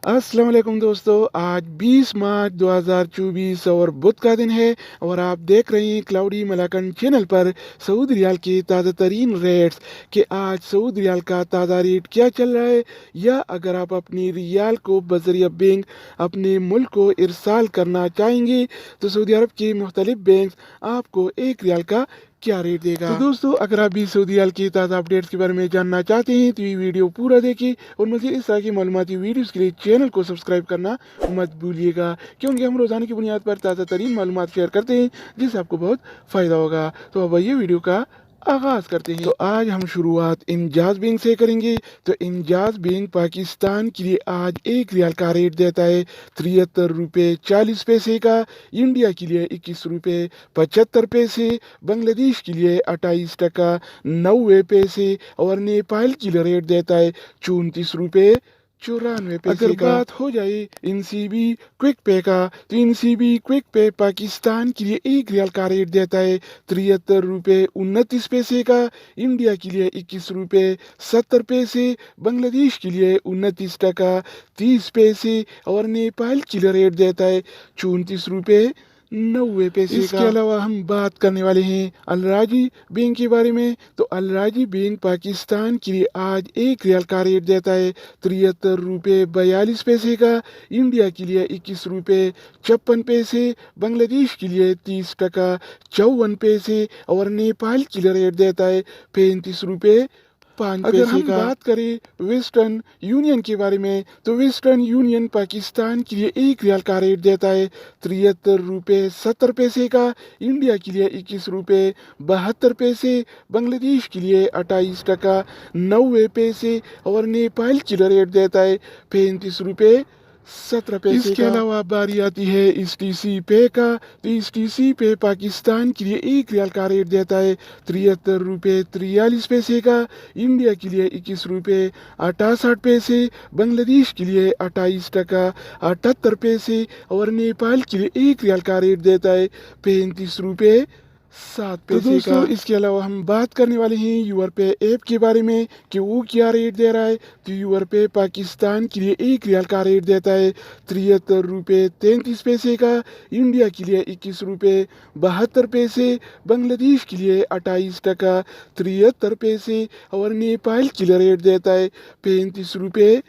अस्सलाम वालेकुम दोस्तों, आज 20 मार्च 2024 और बुध का दिन है और आप देख रहे हैं क्लाउडी मलाकन चैनल पर सऊदी रियाल के ताज़ा तरीन रेट्स कि आज सऊदी रियाल का ताज़ा रेट क्या चल रहा है, या अगर आप अपनी रियाल को बजरिया बैंक अपने मुल्क को इरसाल करना चाहेंगे तो सऊदी अरब के मुख्तलिफ बैंक आपको एक रियाल का क्या रेट देगा। तो दोस्तों, अगर आप भी सऊदी रियाल की ताज़ा अपडेट्स के बारे में जानना चाहते हैं तो ये वीडियो पूरा देखिए और मुझे इस तरह की मालूमाती वीडियोस के लिए चैनल को सब्सक्राइब करना मत भूलिएगा, क्योंकि हम रोजाना की बुनियाद पर ताज़ा तरीन मालूमात शेयर करते हैं जिससे आपको बहुत फ़ायदा होगा। तो अब ये वीडियो का आगाज़ करते हैं। तो आज हम शुरुआत इंजाज बैंक से करेंगे। तो इंजाज बैंक पाकिस्तान के लिए आज एक रियाल का रेट देता है 73 रुपये 40 पैसे का, इंडिया के लिए 21 रुपये 75 पैसे, बांग्लादेश के लिए 28 टका 90 पैसे और नेपाल के लिए रेट देता है 34 रुपये 94 पैसे। अगर बात हो जाए एनसीबी क्विक पे का, तो एनसीबी क्विक पे पाकिस्तान के लिए एक रियाल का रेट देता है 73 रुपये 29 पैसे का, इंडिया के लिए 21 रुपये 70 पैसे, बांग्लादेश के लिए 29 टका 30 पैसे और नेपाल के लिए रेट देता है 34 रुपये 90 पैसे का। इसके अलावा हम बात करने वाले हैं अलराजी बैंक के बारे में। तो अलराजी बैंक पाकिस्तान के लिए आज एक रियाल का रेट देता है 73 रुपये 42 पैसे का, इंडिया के लिए 21 रुपये 56 पैसे, बांग्लादेश के लिए 30 टका 54 पैसे और नेपाल के लिए रेट देता है 35 रुपये 5 पैसे का। अगर हम बात करें वेस्टर्न यूनियन के बारे में, तो वेस्टर्न यूनियन पाकिस्तान के लिए एक रियाल का रेट देता है 73 रुपये 70 पैसे का, इंडिया के लिए 21 रुपये 72 पैसे, बांग्लादेश के लिए 28 टका 90 पैसे और नेपाल के लिए रेट देता है 35 रुपये 17 पैसे। इसके अलावा बारी आती है STC पे का। तो STC पे पाकिस्तान के लिए एक रियाल का रेट देता है 73 रुपये 43 पैसे का, इंडिया के लिए 21 रुपये 68 पैसे, बांग्लादेश के लिए 28 टका 78 पैसे और नेपाल के लिए एक रियाल का रेट देता है 35 रुपये 7 पैसे। तो दोस्तों, इसके अलावा हम बात करने वाले हैं यूरपे ऐप के बारे में कि वो क्या रेट दे रहा है। तो यूरपे पाकिस्तान के लिए एक रियाल का रेट देता है 73 रुपये 33 पैसे का, इंडिया के लिए 21 रुपये 72 पैसे, बांग्लादेश के लिए 28 टका 73 पैसे और नेपाल के लिए रेट देता है 35 रुपये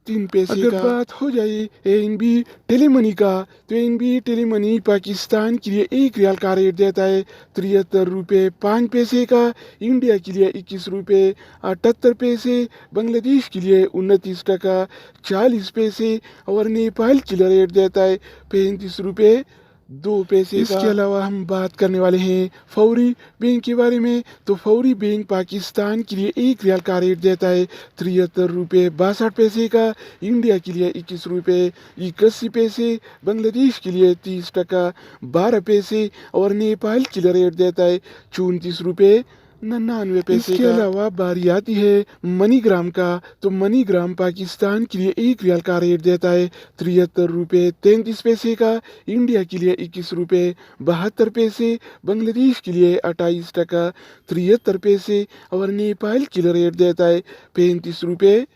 3 पैसे का। अगर बात हो जाए एनबी टेलीमनी का, तो एनबी टेलीमनी पाकिस्तान के लिए एक रियाल का रेट देता है 73 रुपये 5 पैसे का, इंडिया के लिए 21 रुपये 78 पैसे, बांग्लादेश के लिए 29 टका 40 पैसे और नेपाल के लिए रेट देता है 35 रुपये 2 पैसे का। इसके अलावा हम बात करने वाले हैं फौरी बैंक के बारे में। तो फौरी बैंक पाकिस्तान के लिए एक रियाल का रेट देता है 73 रुपये 62 पैसे का, इंडिया के लिए 21 रुपये 81 पैसे, बांग्लादेश के लिए 30 टका 12 पैसे और नेपाल के लिए रेट देता है 34 रुपये 99 पैसे। इसके अलावा बारी आती है मनीग्राम का। तो मनीग्राम पाकिस्तान के लिए एक रियाल का रेट देता है 73 रुपये 33 पैसे का, इंडिया के लिए 21 रुपये 72 पैसे, बांग्लादेश के लिए 28 टका 73 पैसे और नेपाल के लिए रेट देता है 35 रुपये